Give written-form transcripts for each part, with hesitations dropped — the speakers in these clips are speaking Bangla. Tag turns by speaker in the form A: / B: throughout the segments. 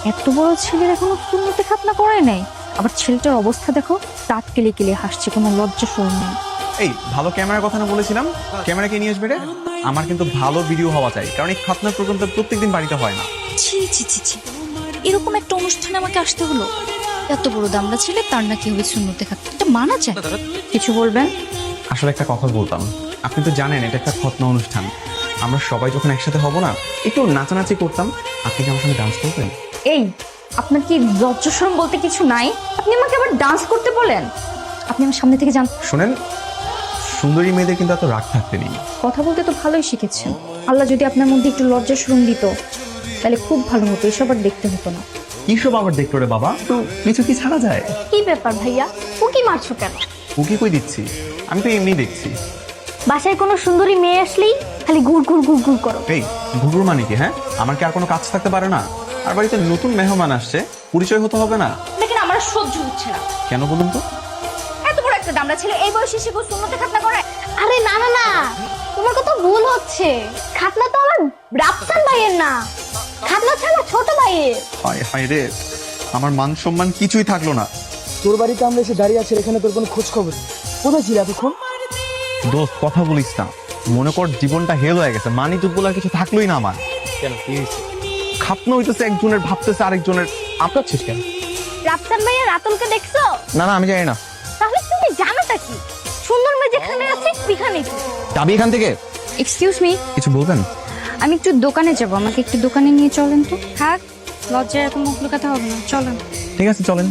A: এত বড় ছেলের এখনো সুন্নতে খাতনা করে নাই, আবার ছেলেটার অবস্থা দেখো, দাঁত কেলে কেলে হাসছে, কোনো লজ্জা শরম নেই।
B: এই ভালো ক্যামেরার কথা না বলেছিলাম, ক্যামেরাকে নিয়ে আসবে রে। আমার কিন্তু ভালো ভিডিও হওয়া চাই, কারণ এই খাতনার প্রোগ্রামটা প্রত্যেকদিন বাড়িতে হয় না।
A: ছি ছি ছি ছি, এরকম একটা অনুষ্ঠানে আমাকে আসতে হলো? এত বড় দামড়া ছেলে, তার নাকি হবে সুন্নতে খাতনা, এটা মানা যায়? কিছু বলবেন?
B: আসলে একটা কথা বলতাম, আপনি তো জানেন এটা একটা খতনা অনুষ্ঠান। আমরা সবাই যখন একসাথে হব না, একটু নাচানাচি করতাম। আপনি কি আমার সঙ্গে ডান্স করবেন?
A: এই, আপনার কি লজ্জা শরম বলতে কিছু নাই? আপনি আমাকে আবার ডান্স করতে বলেন? আপনি আমার সামনে থেকে যান।
B: শোনেন, সুন্দরী মেয়েদের কিন্তু এত রাগ থাকতে নেই।
A: কথা বলতে তো ভালোই শিখেছেন। আল্লাহ যদি আপনার মধ্যে একটু লজ্জা শরম দিত, তাহলে খুব ভালো হতো, এসব আর দেখতে হতো না।
B: কিসব আবার দেখলো রে বাবা, তো কিছু কি ছাড়া যায়?
A: কি ব্যাপার ভাইয়া, উকি মারছো কেন?
B: উকি কই দিচ্ছি, আমি তো এমনি দেখছি।
A: বাসায় কোনো সুন্দরী মেয়ে আসলেই খালি ঘুর ঘুর ঘুর ঘুর করো।
B: এই ঘুঘুর মানে কি? হ্যাঁ, আমার কি আর কোনো কাজ থাকতে পারে না? আর বাড়িতে নতুন মেহমান আসছে, পরিচয় হতে হবে না?
A: দেখেন, আমার আর সহ্য হচ্ছে না।
B: কেন বলুন তো?
A: এত বড় একটা দামড়া ছেলে এই বয়সে সে সুন্নতে খাতনা করে?
C: আরে না না না, তোমার কথা ভুল হচ্ছে। খাতনা তো আমার রাফসান ভাইয়ের না, খাতনা হচ্ছে আমার ছোট ভাইয়ের।
B: হায় হায় রে, আমার মান সম্মান কিছুই থাকলো না।
D: তোর বাড়িতে আমরা এসে দাঁড়িয়ে আছি, এখানে তোর কোনো খোঁজ খবর নেই। কোথায় ছিল এতক্ষণ?
B: দোস্ত কথা বলিস না, মনে কর জীবনটা হেল হয়ে গেছে, মানি টুক বলে আর কিছু থাকলোই না আমার।
D: কেন, কি হয়েছে?
B: খাতনা হইতেছে একজনের, ভাবতেছে আরেকজনের।
D: আপনাচ্ছিস কেন?
C: রাফসান ভাইয়ের রাতুলকে দেখছো?
B: না না, আমি জানি না।
C: তাহলে তুমি জানোটা কি? সুন্দর মেয়ে যেখানে আছে সেখানেই তো।
B: যাবি এখান থেকে?
A: এক্সকিউজ মি,
B: কিছু বলবেন?
A: আমি একটু দোকানে যাব, আমাকে একটু দোকানে নিয়ে চলেন তো। থাক, লজ্জায় এত মুখ লুকাতে হবে না, চলেন।
B: ঠিক আছে চলেন।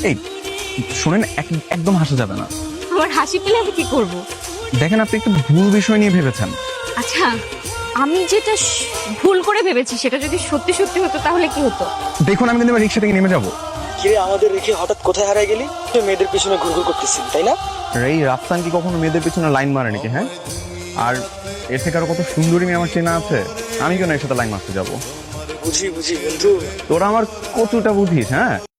B: এই শোনেন, একদম হাসা যাবে না।
A: আমার হাসি পেলে আমি কি করব?
B: দেখেন, আপনি একটু ভুল বিষয় নিয়ে ভেবেছেন।
A: আচ্ছা, আমি যেটা ভুল করে ভেবেছি সেটা যদি সত্যি সত্যি হতো তাহলে কি হতো?
B: দেখুন, আমি কিন্তু রিক্সা থেকে নেমে যাবো।
D: কিরে, আমাদের রেখে হঠাৎ কোথায় হারাই গেলি? তুই মেয়েদের পিছনে ঘুরঘুর করতেছিস, তাই না?
B: এই রাফসান কি কখনো মেয়েদের পিছনে লাইন মারে নাকি? হ্যাঁ, আর এর থেকে আরো কত সুন্দরী মেয়ে আমার চেনা আছে, আমি কেন এর সাথে লাইন মারতে যাবো?
D: বুঝি বুঝি বন্ধু।
B: তোরা আমার কতটা বুঝিস? হ্যাঁ।